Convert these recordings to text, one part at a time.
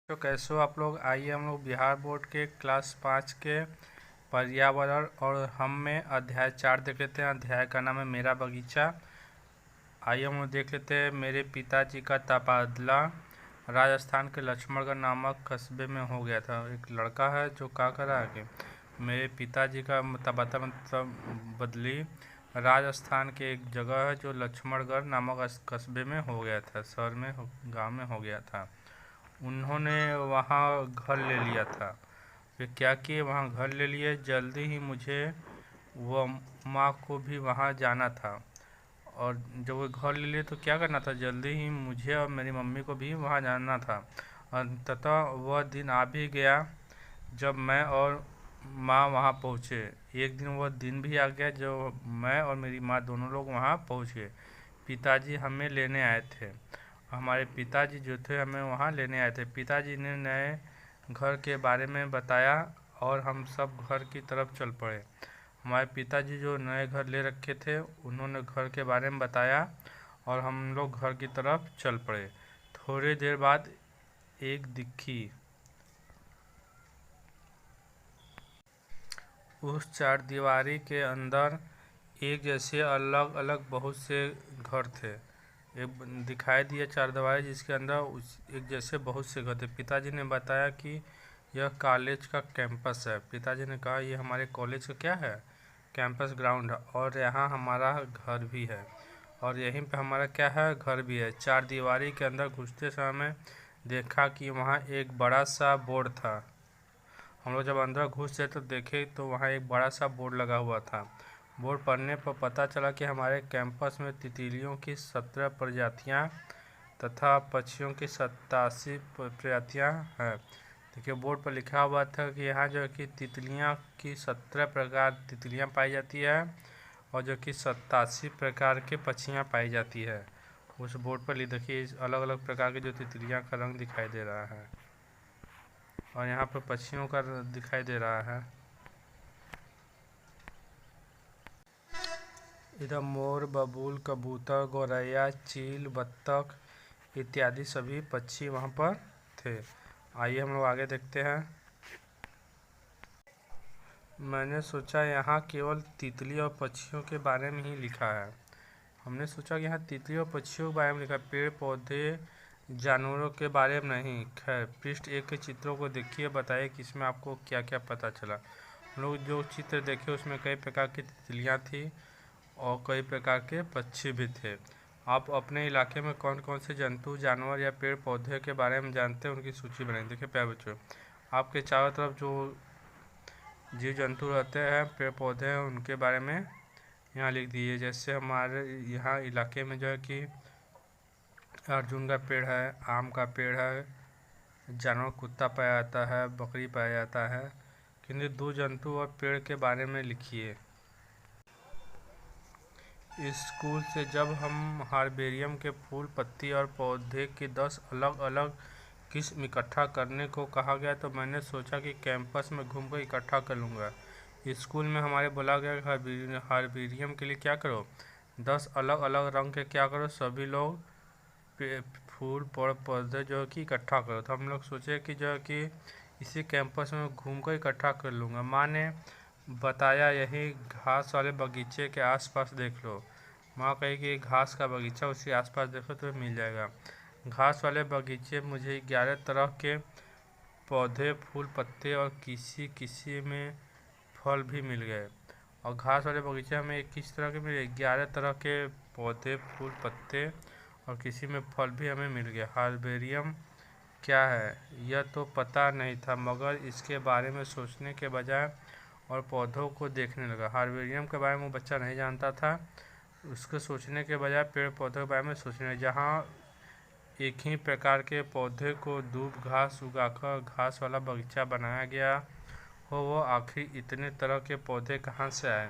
तो कैसे हो आप लोग। आइए हम लोग बिहार बोर्ड के क्लास 5 के पर्यावरण और हम में अध्याय 4 देख लेते हैं। अध्याय का नाम है मेरा बगीचा। आइए हम लोग देख लेते हैं। मेरे पिताजी का तबादला राजस्थान के लक्ष्मणगढ़ नामक कस्बे में हो गया था। एक लड़का है जो क्या कर रहा है कि मेरे पिताजी का तबादला मतलब बदली राजस्थान के एक जगह है जो लक्ष्मणगढ़ नामक कस्बे में हो गया था, शहर में गांव में हो गया था। उन्होंने वहाँ घर ले लिया था। फिर क्या किए, वहाँ घर ले लिए। जल्दी ही मुझे वो माँ को भी वहाँ जाना था। और जब वो घर ले लिए तो क्या करना था, जल्दी ही मुझे और मेरी मम्मी को भी वहाँ जाना था। अंततः वह दिन आ भी गया जब मैं और माँ वहाँ पहुँचे। एक दिन वह दिन भी आ गया जो मैं और मेरी माँ दोनों लोग वहाँ पहुँच गए। पिताजी हमें लेने आए थे। हमारे पिताजी जो थे हमें वहाँ लेने आए थे। पिताजी ने नए घर के बारे में बताया और हम सब घर की तरफ चल पड़े। हमारे पिताजी जो नए घर ले रखे थे उन्होंने घर के बारे में बताया और हम लोग घर की तरफ चल पड़े। थोड़ी देर बाद एक दिखी। उस चार दीवारी के अंदर एक जैसे अलग अलग बहुत से घर थे। एक दिखाई दिया चार दीवारी जिसके अंदर एक जैसे बहुत से घर थे। पिताजी ने बताया कि यह कॉलेज का कैंपस है। पिताजी ने कहा ये हमारे कॉलेज का क्या है, कैंपस ग्राउंड है और यहाँ हमारा घर भी है और यहीं पे हमारा क्या है, घर भी है। चार दीवारी के अंदर घुसते समय देखा कि वहाँ एक बड़ा सा बोर्ड था। हम लोग जब अंदर घुसे तो देखे तो वहाँ एक बड़ा सा बोर्ड लगा हुआ था। बोर्ड पढ़ने पर पता चला कि हमारे कैंपस में तितलियों की 17 प्रजातियाँ तथा पक्षियों की 87 प्रजातियाँ हैं। देखिए बोर्ड पर लिखा हुआ था कि यहाँ जो है कि तितलियाँ की 17 प्रकार तितलियाँ पाई जाती है और जो कि 87 प्रकार के पक्षियाँ पाई जाती है। उस बोर्ड पर देखिए अलग अलग प्रकार की जो तितलियाँ का रंग दिखाई दे रहा है और यहाँ पर पक्षियों का दिखाई दे रहा है। इधर मोर, बबूल, कबूतर, गौरैया, चील, बत्तख इत्यादि सभी पक्षी वहाँ पर थे। आइए हम लोग आगे देखते हैं। मैंने सोचा यहाँ केवल तितली और पक्षियों के बारे में ही लिखा है। हमने सोचा कि यहाँ तितली और पक्षियों के बारे में लिखा है, पेड़ पौधे जानवरों के बारे में नहीं। खैर पृष्ठ 1 के चित्रों को देखिए, बताइए कि इसमें आपको क्या क्या पता चला। हम लोग जो चित्र देखे उसमें कई प्रकार की तितलियाँ थी और कई प्रकार के पक्षी भी थे। आप अपने इलाके में कौन कौन से जंतु, जानवर या पेड़ पौधे के बारे में जानते हैं उनकी सूची बनाइए। देखिए प्यारे बच्चों, आपके चारों तरफ जो जीव जंतु रहते हैं, पेड़ पौधे हैं, उनके बारे में यहाँ लिख दिए। जैसे हमारे यहाँ इलाके में जो है कि अर्जुन का पेड़ है, आम का पेड़ है, जानवर कुत्ता पाया जाता है, बकरी पाया जाता है। किन्हीं दो जंतु और पेड़ के बारे में लिखिए। स्कूल से जब हम हार्बेरियम के फूल, पत्ती और पौधे की 10 अलग अलग किस्म इकट्ठा करने को कहा गया तो मैंने सोचा कि कैंपस में घूमकर इकट्ठा कर लूँगा। स्कूल में हमारे बोला गया कि हार्बेरियम के लिए क्या करो, 10 अलग अलग रंग के क्या करो, सभी लोग फूल पौधे जो है कि इकट्ठा करो। तो हम लोग सोचे कि जो है कि इसी कैंपस में घूमकर इकट्ठा कर लूँगा। माँ ने बताया यही घास वाले बगीचे के आसपास देख लो। माँ कही कि घास का बगीचा उसके आसपास देखो तो मिल जाएगा। घास वाले बगीचे मुझे 11 तरह के पौधे, फूल, पत्ते और किसी किसी में फल भी मिल गए। और घास वाले बगीचे में किस तरह के मिले, 11 तरह के पौधे, फूल, पत्ते और किसी में फल भी हमें मिल गया। हार्बेरियम क्या है यह तो पता नहीं था, मगर इसके बारे में सोचने के बजाय और पौधों को देखने लगा। हार्बेरियम के बारे में वो बच्चा नहीं जानता था, उसको सोचने के बजाय पेड़ पौधों के बारे में सोचने। जहाँ एक ही प्रकार के पौधे को दूब घास उगाकर घास वाला बगीचा बनाया गया हो, वो आखिर इतने तरह के पौधे कहाँ से आए,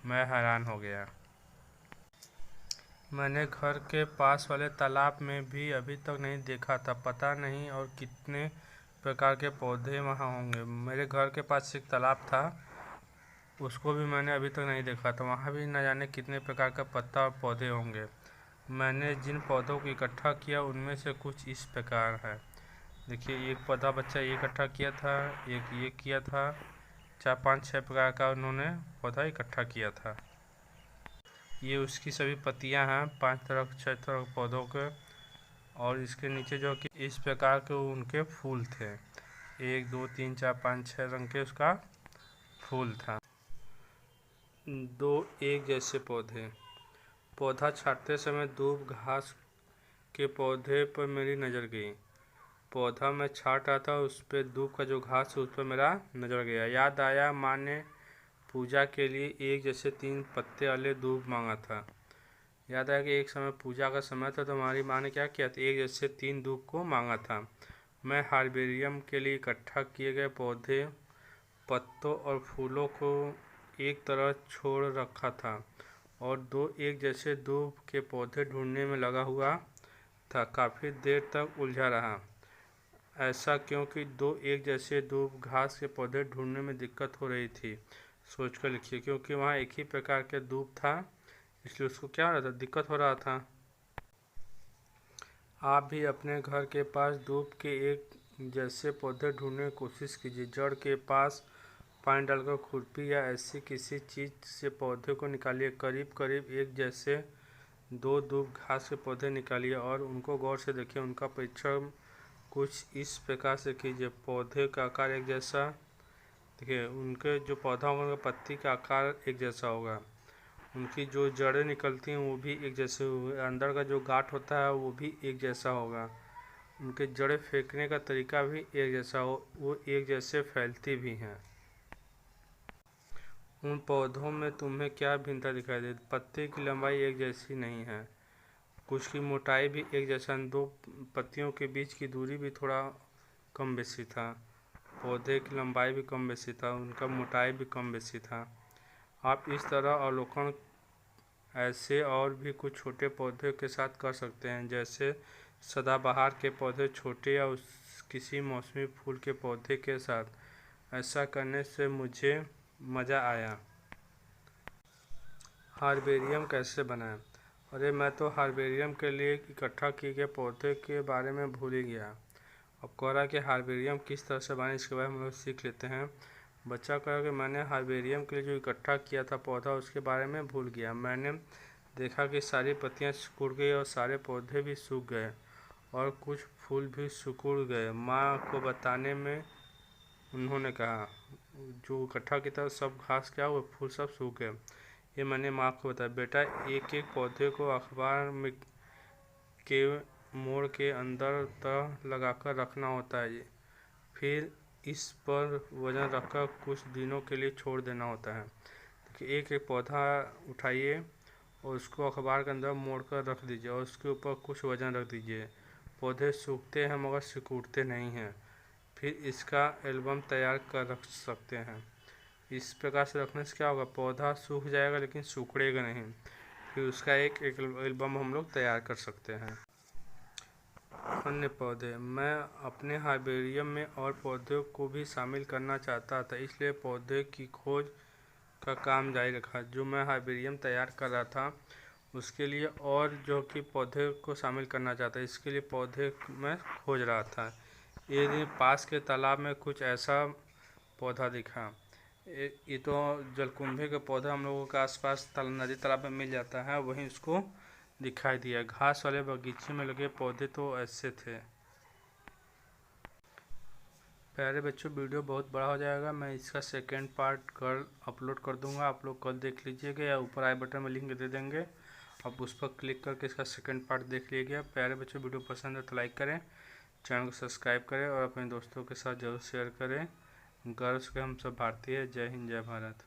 मैं हैरान हो गया। मैंने घर के पास वाले तालाब में भी अभी तक नहीं देखा था, पता नहीं और कितने प्रकार के पौधे वहाँ होंगे। मेरे घर के पास एक तालाब था, उसको भी मैंने अभी तक नहीं देखा था, वहाँ भी न जाने कितने प्रकार का पत्ता और पौधे होंगे। मैंने जिन पौधों को इकट्ठा किया उनमें से कुछ इस प्रकार है। देखिए एक पौधा बच्चा ये इकट्ठा किया था, एक ये किया था, 4 5 6 प्रकार का उन्होंने पौधा इकट्ठा किया था। ये उसकी सभी पत्तियां हैं 5 तरह 6 तरह के पौधों के, और इसके नीचे जो कि इस प्रकार के उनके फूल थे, 1 2 3 4 5 6 रंग के उसका फूल था। 2 एक जैसे पौधे। पौधा छांटते समय दूब घास के पौधे पर मेरी नज़र गई। पौधा मैं छांट रहा था, उस पर दूब का जो घास उस पर मेरा नज़र गया। याद आया माँ ने पूजा के लिए एक जैसे 3 पत्ते वाले दूब मांगा था। याद आया कि एक समय पूजा का समय था तो हमारी माँ ने क्या किया था, एक जैसे 3 दूब को मांगा था। मैं हार्बेरियम के लिए इकट्ठा किए गए पौधे, पत्तों और फूलों को एक तरह छोड़ रखा था और 2 एक जैसे दूब के पौधे ढूंढने में लगा हुआ था। काफ़ी देर तक उलझा रहा। ऐसा क्योंकि 2 एक जैसे दूब घास के पौधे ढूंढने में दिक्कत हो रही थी। सोचकर लिखिए, क्योंकि वहाँ एक ही प्रकार के दूब था इसलिए उसको क्या हो रहा था, दिक्कत हो रहा था। आप भी अपने घर के पास दूब के एक जैसे पौधे ढूंढने की कोशिश कीजिए। जड़ के पास पानी डालकर खुरपी या ऐसी किसी चीज़ से पौधे को निकालिए। करीब करीब एक जैसे 2 दूब घास के पौधे निकालिए और उनको गौर से देखिए। उनका परीक्षण कुछ इस प्रकार से कीजिए। पौधे का आकार एक जैसा, देखिए उनके जो पौधा होगा उनका पत्ती का आकार एक जैसा होगा, उनकी जो जड़ें निकलती हैं वो भी एक जैसे होंगे, अंदर का जो गांठ होता है वो भी एक जैसा होगा, उनके जड़ें फेंकने का तरीका भी एक जैसा हो, वो एक जैसे फैलती भी हैं। उन पौधों में तुम्हें क्या भिन्नता दिखाई देती? पत्ते की लंबाई एक जैसी नहीं है, कुछ की मोटाई भी एक जैसा, 2 पत्तियों के बीच की दूरी भी थोड़ा कम बेसी था। पौधे की लंबाई भी कम बेसी था, उनका मोटाई भी कम बेसी था। आप इस तरह अवलोकन ऐसे और भी कुछ छोटे पौधे के साथ कर सकते हैं, जैसे सदाबहार के पौधे छोटे या किसी मौसमी फूल के पौधे के साथ। ऐसा करने से मुझे मज़ा आया। हार्बेरियम कैसे बनाएं? अरे मैं तो हार्बेरियम के लिए इकट्ठा किए गए पौधे के बारे में भूल ही गया। अब कह रहा है कि हार्बेरियम किस तरह से बनाएं, इसके बारे में हम लोग सीख लेते हैं। बच्चा कह रहा कि मैंने हार्बेरियम के लिए जो इकट्ठा किया था पौधा उसके बारे में भूल गया। मैंने देखा कि सारी पत्तियां सिकुड़ गई और सारे पौधे भी सूख गए और कुछ फूल भी सिकुड़ गए। माँ को बताने में उन्होंने कहा जो इकट्ठा किया था सब घास क्या हुआ, फूल सब सूख गए। ये मैंने माँ को बताया। बेटा एक एक पौधे को अखबार में के मोड़ के अंदर तह लगाकर रखना होता है, फिर इस पर वजन रखकर कुछ दिनों के लिए छोड़ देना होता है। देखिए एक एक पौधा उठाइए और उसको अखबार के अंदर मोड़ कर रख दीजिए और उसके ऊपर कुछ वजन रख दीजिए। पौधे सूखते हैं मगर सिकुड़ते नहीं हैं। फिर इसका एल्बम तैयार कर रख सकते हैं। इस प्रकार से रखने से क्या होगा, पौधा सूख जाएगा लेकिन सिकुड़ेगा नहीं। फिर उसका एक एल्बम हम लोग तैयार कर सकते हैं। अन्य पौधे। मैं अपने हार्बेरियम में और पौधों को भी शामिल करना चाहता था, इसलिए पौधे की खोज का काम जारी रखा। जो मैं हार्बेरियम तैयार कर रहा था उसके लिए और जो कि पौधे को शामिल करना चाहता, इसके लिए पौधे मैं खोज रहा था। एक दिन पास के तालाब में कुछ ऐसा पौधा दिखा। ये तो जलकुंभी का पौधा हम लोगों के आसपास नदी तालाब में मिल जाता है, वहीं उसको दिखाई दिया। घास वाले बगीचे में लगे पौधे तो ऐसे थे। प्यारे बच्चों वीडियो बहुत बड़ा हो जाएगा, मैं इसका सेकेंड पार्ट कल अपलोड कर दूंगा, आप लोग कल देख लीजिएगा या ऊपर आई बटन में लिंक दे देंगे, आप उस पर क्लिक करके इसका सेकेंड पार्ट देख लीजिएगा। प्यारे बच्चों वीडियो पसंद है तो लाइक करें, चैनल को सब्सक्राइब करें और अपने दोस्तों के साथ जरूर शेयर करें। गर्व से हम सब भारतीय। जय हिंद जय भारत।